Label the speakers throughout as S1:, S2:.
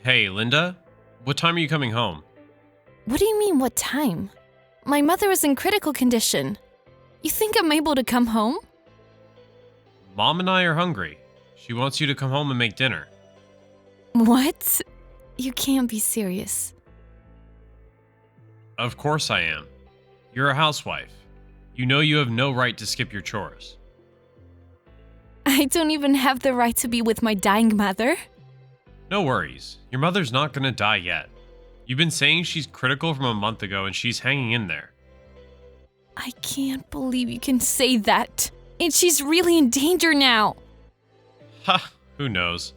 S1: Hey, Linda, what time are you coming home?
S2: What do you mean, what time? My mother is in critical condition. You think I'm able to come home?
S1: Mom and I are hungry. She wants you to come home and make dinner.
S2: What? You can't be serious.
S1: Of course I am. You're a housewife. You know you have no right to skip your chores.
S2: I don't even have the right to be with my dying mother.
S1: No worries. Your mother's not gonna die yet. You've been saying she's critical from a month ago and she's hanging in there.
S2: I can't believe you can say that. And she's really in danger now.
S1: Ha, who knows?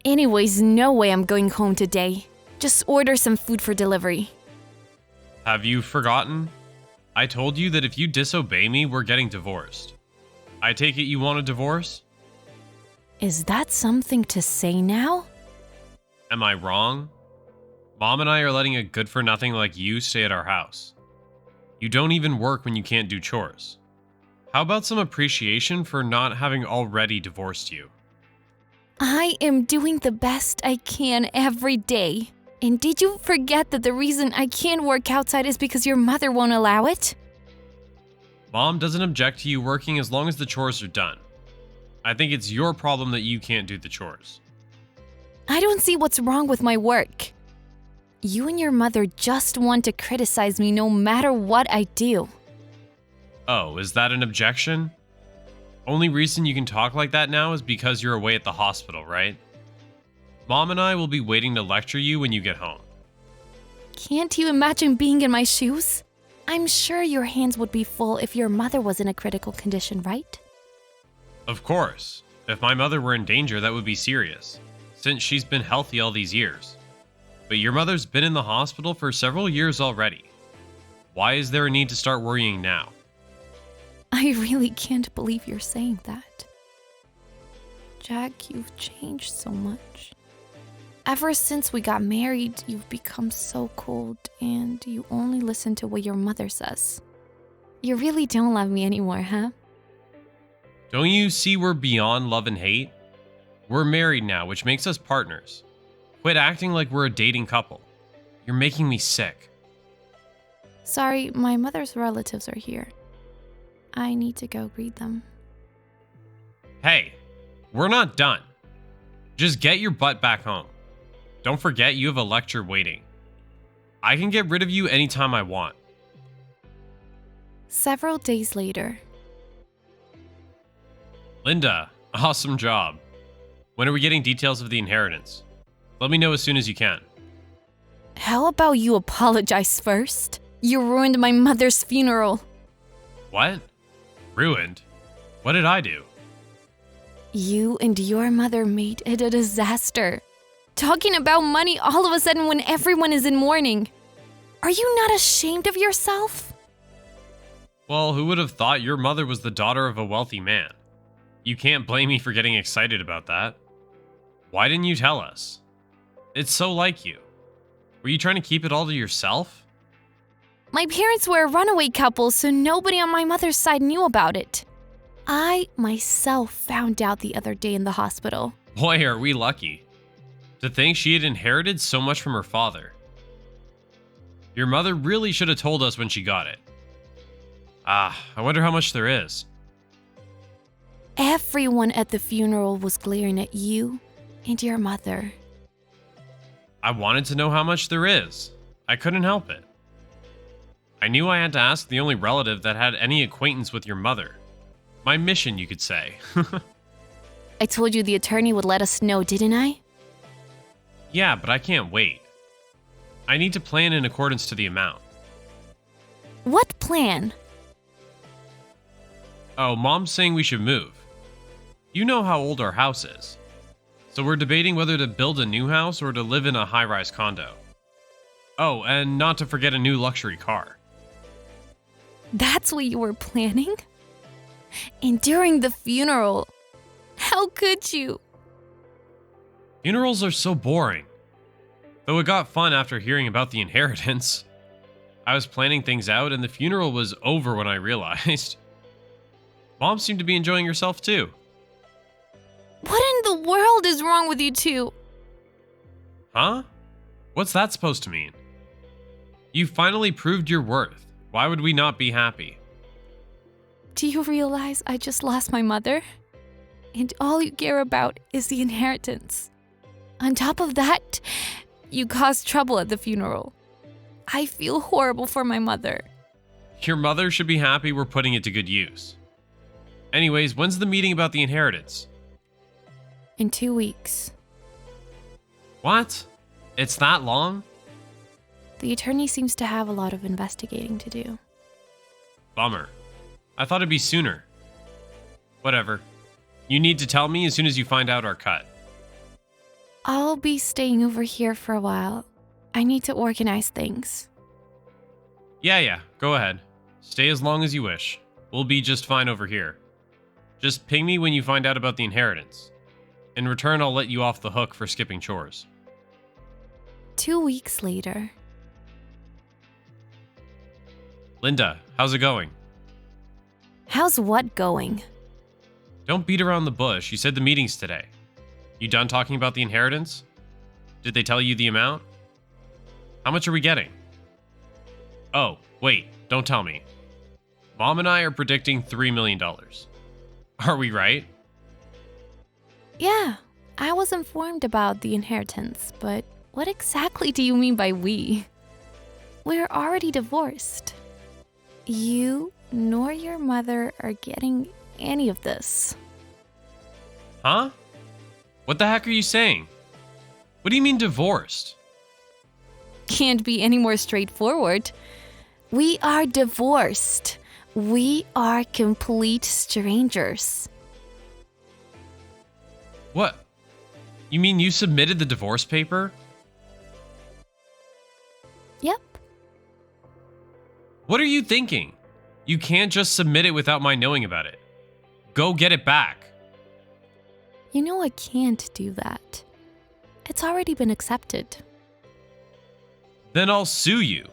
S2: Anyways, no way I'm going home today. Just order some food for delivery.
S1: Have you forgotten? I told you that if you disobey me, we're getting divorced. I take it you want a divorce?
S2: Is that something to say now?
S1: Am I wrong? Mom and I are letting a good-for-nothing like you stay at our house. You don't even work when you can't do chores. How about some appreciation for not having already divorced you?
S2: I am doing the best I can every day. And did you forget that the reason I can't work outside is because your mother won't allow it?
S1: Mom doesn't object to you working as long as the chores are done. I think it's your problem that you can't do the chores.
S2: I don't see what's wrong with my work. You and your mother just want to criticize me no matter what I do.
S1: Oh, is that an objection? Only reason you can talk like that now is because you're away at the hospital, right? Mom and I will be waiting to lecture you when you get home.
S2: Can't you imagine being in my shoes? I'm sure your hands would be full if your mother was in a critical condition, right?
S1: Of course. If my mother were in danger, that would be serious, since she's been healthy all these years. But your mother's been in the hospital for several years already. Why is there a need to start worrying now?
S2: I really can't believe you're saying that. Jack, you've changed so much. Ever since we got married, you've become so cold and you only listen to what your mother says. You really don't love me anymore, huh?
S1: Don't you see we're beyond love and hate? We're married now, which makes us partners. Quit acting like we're a dating couple. You're making me sick.
S2: Sorry, my mother's relatives are here. I need to go greet them.
S1: Hey, we're not done. Just get your butt back home. Don't forget you have a lecture waiting. I can get rid of you anytime I want.
S2: Several days later.
S1: Linda, awesome job. When are we getting details of the inheritance? Let me know as soon as you can.
S2: How about you apologize first? You ruined my mother's funeral.
S1: What? Ruined? What did I do?
S2: You and your mother made it a disaster. Talking about money all of a sudden when everyone is in mourning. Are you not ashamed of yourself?
S1: Well, who would have thought your mother was the daughter of a wealthy man? You can't blame me for getting excited about that. Why didn't you tell us? It's so like you. Were you trying to keep it all to yourself?
S2: My parents were a runaway couple, so nobody on my mother's side knew about it. I myself found out the other day in the hospital.
S1: Boy, are we lucky. To think she had inherited so much from her father. Your mother really should have told us when she got it. I wonder how much there is.
S2: Everyone at the funeral was glaring at you and your mother.
S1: I wanted to know how much there is. I couldn't help it. I knew I had to ask the only relative that had any acquaintance with your mother. My mission, you could say.
S2: I told you the attorney would let us know, didn't I?
S1: Yeah, but I can't wait. I need to plan in accordance to the amount.
S2: What plan?
S1: Oh, Mom's saying we should move. You know how old our house is. So we're debating whether to build a new house or to live in a high-rise condo. Oh, and not to forget a new luxury car.
S2: That's what you were planning? And during the funeral, how could you?
S1: Funerals are so boring. Though it got fun after hearing about the inheritance. I was planning things out and the funeral was over when I realized. Mom seemed to be enjoying herself too.
S2: What in the world is wrong with you two?
S1: Huh? What's that supposed to mean? You finally proved your worth. Why would we not be happy?
S2: Do you realize I just lost my mother? And all you care about is the inheritance. On top of that, you caused trouble at the funeral. I feel horrible for my mother.
S1: Your mother should be happy we're putting it to good use. Anyways, when's the meeting about the inheritance?
S2: In 2 weeks.
S1: What? It's that long?
S2: The attorney seems to have a lot of investigating to do.
S1: Bummer. I thought it'd be sooner. Whatever. You need to tell me as soon as you find out our cut.
S2: I'll be staying over here for a while. I need to organize things.
S1: Yeah, go ahead. Stay as long as you wish. We'll be just fine over here. Just ping me when you find out about the inheritance. In return, I'll let you off the hook for skipping chores.
S2: 2 weeks later.
S1: Linda, how's it going?
S2: How's what going?
S1: Don't beat around the bush. You said the meeting's today. You done talking about the inheritance? Did they tell you the amount? How much are we getting? Oh, wait, don't tell me. Mom and I are predicting $3 million. Are we right?
S2: Yeah, I was informed about the inheritance, but what exactly do you mean by we? We're already divorced. You nor your mother are getting any of this.
S1: Huh? What the heck are you saying? What do you mean divorced?
S2: Can't be any more straightforward. We are divorced. We are complete strangers.
S1: What? You mean you submitted the divorce paper?
S2: Yep.
S1: What are you thinking? You can't just submit it without my knowing about it. Go get it back.
S2: You know I can't do that. It's already been accepted.
S1: Then I'll sue you.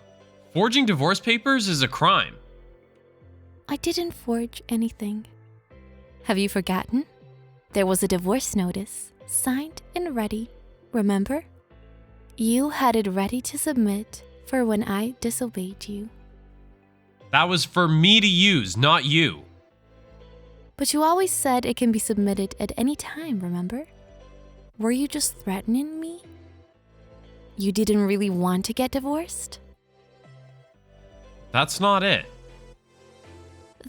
S1: Forging divorce papers is a crime.
S2: I didn't forge anything. Have you forgotten? There was a divorce notice, signed and ready, remember? You had it ready to submit for when I disobeyed you.
S1: That was for me to use, not you.
S2: But you always said it can be submitted at any time, remember? Were you just threatening me? You didn't really want to get divorced?
S1: That's not it.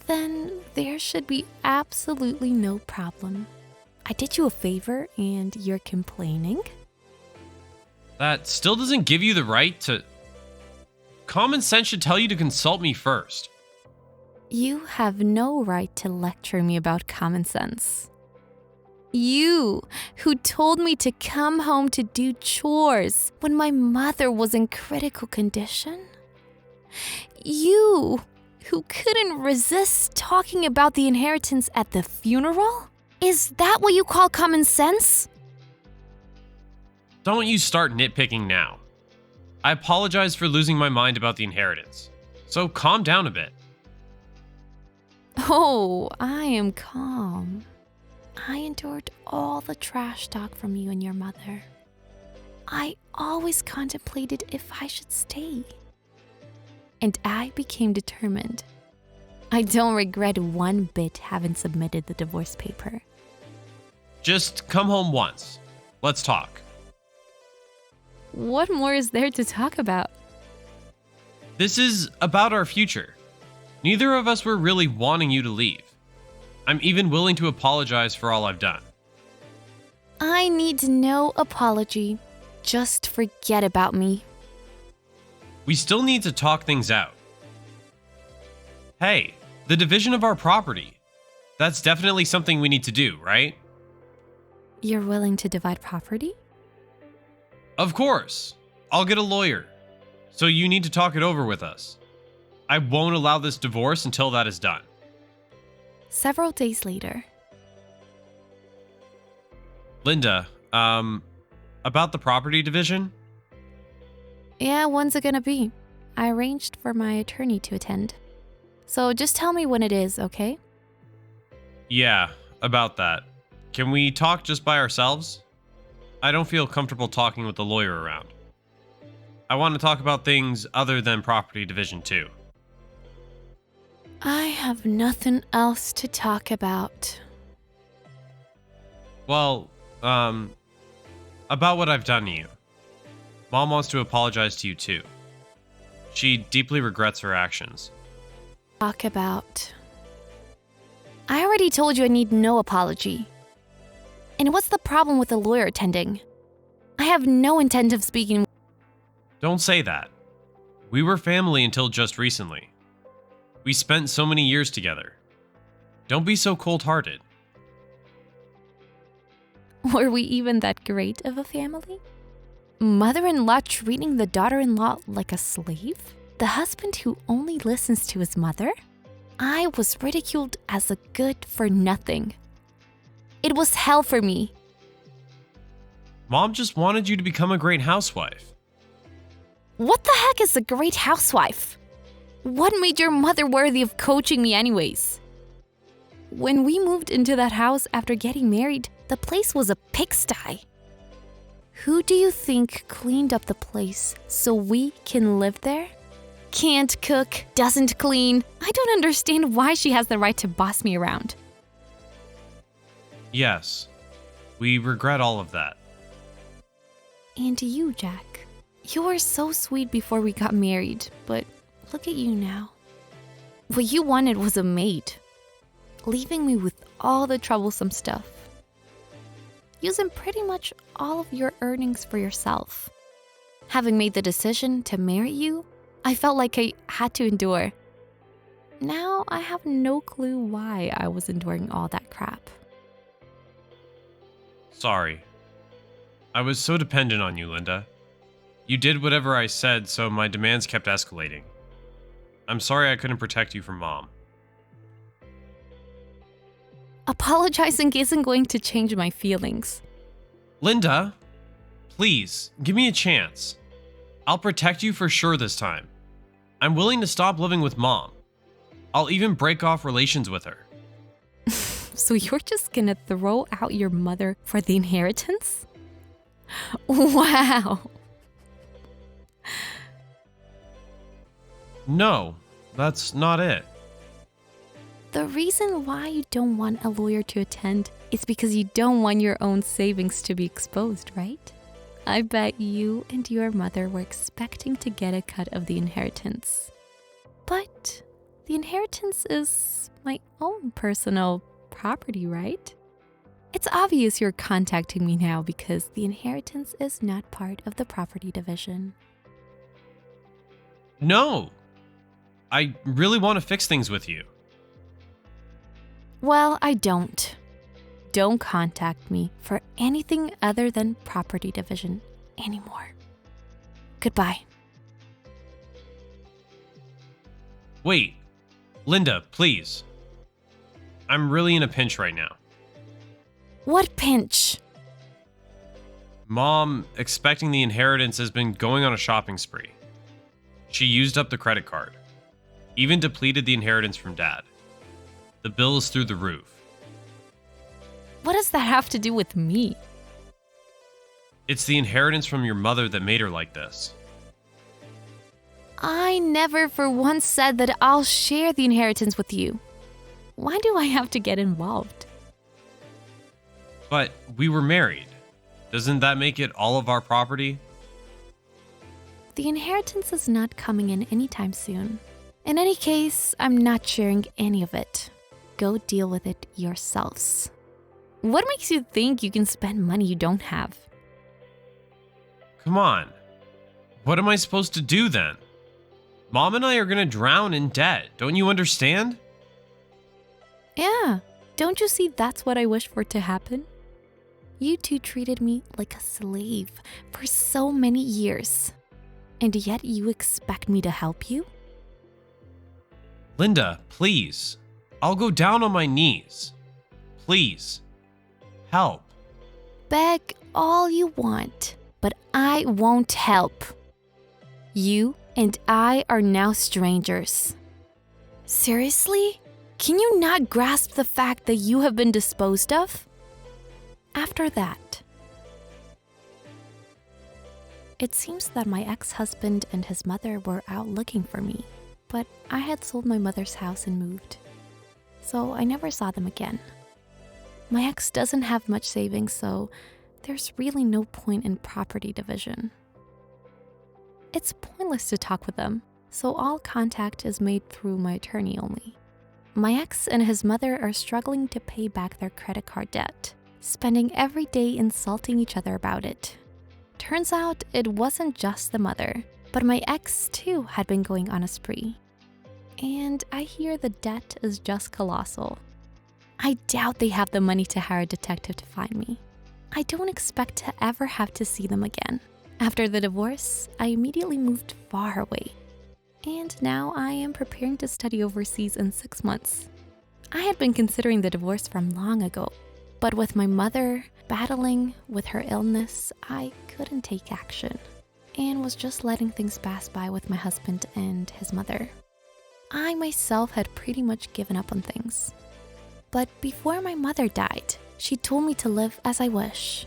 S2: Then there should be absolutely no problem. I did you a favor and you're complaining?
S1: That still doesn't give you the right to... Common sense should tell you to consult me first.
S2: You have no right to lecture me about common sense. You, who told me to come home to do chores when my mother was in critical condition. You, who couldn't resist talking about the inheritance at the funeral? Is that what you call common sense?
S1: Don't you start nitpicking now. I apologize for losing my mind about the inheritance. So calm down a bit.
S2: Oh, I am calm. I endured all the trash talk from you and your mother. I always contemplated if I should stay. And I became determined. I don't regret one bit having submitted the divorce paper.
S1: Just come home once. Let's talk.
S2: What more is there to talk about?
S1: This is about our future. Neither of us were really wanting you to leave. I'm even willing to apologize for all I've done.
S2: I need no apology. Just forget about me.
S1: We still need to talk things out. Hey, the division of our property. That's definitely something we need to do, right?
S2: You're willing to divide property?
S1: Of course. I'll get a lawyer. So you need to talk it over with us. I won't allow this divorce until that is done.
S2: Several days later.
S1: Linda, about the property division?
S2: Yeah, when's it gonna be? I arranged for my attorney to attend. So just tell me when it is, okay?
S1: Yeah, about that. Can we talk just by ourselves? I don't feel comfortable talking with the lawyer around. I want to talk about things other than property division too.
S2: I have nothing else to talk about.
S1: Well, about what I've done to you. Mom wants to apologize to you too. She deeply regrets her actions.
S2: Talk about. I already told you I need no apology. And what's the problem with the lawyer attending? I have no intent of speaking.
S1: Don't say that. We were family until just recently. We spent so many years together. Don't be so cold-hearted.
S2: Were we even that great of a family? Mother-in-law treating the daughter-in-law like a slave? The husband who only listens to his mother? I was ridiculed as a good-for-nothing. It was hell for me.
S1: Mom just wanted you to become a great housewife.
S2: What the heck is a great housewife? What made your mother worthy of coaching me anyways? When we moved into that house after getting married, the place was a pigsty. Who do you think cleaned up the place so we can live there? Can't cook, doesn't clean. I don't understand why she has the right to boss me around.
S1: Yes, we regret all of that.
S2: And you, Jack. You were so sweet before we got married, but look at you now. What you wanted was a maid, leaving me with all the troublesome stuff. Using pretty much all of your earnings for yourself. Having made the decision to marry you, I felt like I had to endure. Now I have no clue why I was enduring all that crap.
S1: Sorry. I was so dependent on you, Linda. You did whatever I said, so my demands kept escalating. I'm sorry I couldn't protect you from Mom.
S2: Apologizing isn't going to change my feelings.
S1: Linda, please, give me a chance. I'll protect you for sure this time. I'm willing to stop living with Mom. I'll even break off relations with her.
S2: So you're just gonna throw out your mother for the inheritance? Wow.
S1: No, that's not it.
S2: The reason why you don't want a lawyer to attend is because you don't want your own savings to be exposed, right? I bet you and your mother were expecting to get a cut of the inheritance. But the inheritance is my own personal property, right? It's obvious you're contacting me now because the inheritance is not part of the property division.
S1: No! I really want to fix things with you.
S2: Well, I don't. Don't contact me for anything other than property division anymore. Goodbye.
S1: Wait. Linda, please. I'm really in a pinch right now.
S2: What pinch?
S1: Mom, expecting the inheritance, has been going on a shopping spree. She used up the credit card. Even depleted the inheritance from Dad. The bill is through the roof.
S2: What does that have to do with me?
S1: It's the inheritance from your mother that made her like this.
S2: I never for once said that I'll share the inheritance with you. Why do I have to get involved?
S1: But we were married. Doesn't that make it all of our property?
S2: The inheritance is not coming in anytime soon. In any case, I'm not sharing any of it. Go deal with it yourselves. What makes you think you can spend money you don't have?
S1: Come on. What am I supposed to do then? Mom and I are gonna drown in debt. Don't you understand?
S2: Yeah, don't you see that's what I wish for to happen? You two treated me like a slave for so many years. And yet you expect me to help you?
S1: Linda, please. I'll go down on my knees. Please. Help.
S2: Beg all you want, but I won't help. You and I are now strangers. Seriously? Can you not grasp the fact that you have been disposed of? After that, It seems that my ex-husband and his mother were out looking for me, but I had sold my mother's house and moved, so I never saw them again. My ex doesn't have much savings, so there's really no point in property division. It's pointless to talk with them, so all contact is made through my attorney only. My ex and his mother are struggling to pay back their credit card debt, spending every day insulting each other about it. Turns out it wasn't just the mother, but my ex too had been going on a spree. And I hear the debt is just colossal. I doubt they have the money to hire a detective to find me. I don't expect to ever have to see them again. After the divorce, I immediately moved far away. And now I am preparing to study overseas in 6 months. I had been considering the divorce from long ago, but with my mother battling with her illness, I couldn't take action and was just letting things pass by with my husband and his mother. I myself had pretty much given up on things. But before my mother died, she told me to live as I wish.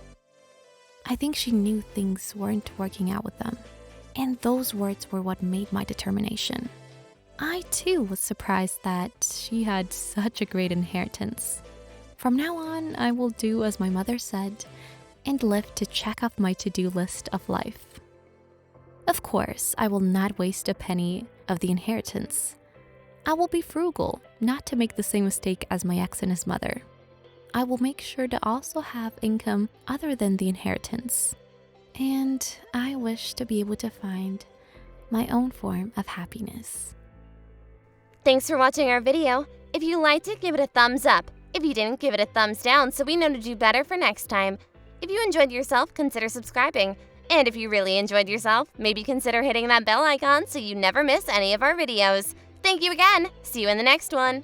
S2: I think she knew things weren't working out with them, and those words were what made my determination. I too was surprised that she had such a great inheritance. From now on, I will do as my mother said and live to check off my to-do list of life. Of course, I will not waste a penny of the inheritance. I will be frugal, not to make the same mistake as my ex and his mother. I will make sure to also have income other than the inheritance. And I wish to be able to find my own form of happiness.
S3: Thanks for watching our video. If you liked it, give it a thumbs up. If you didn't, give it a thumbs down so we know to do better for next time. If you enjoyed yourself, consider subscribing. And if you really enjoyed yourself, maybe consider hitting that bell icon so you never miss any of our videos. Thank you again. See you in the next one.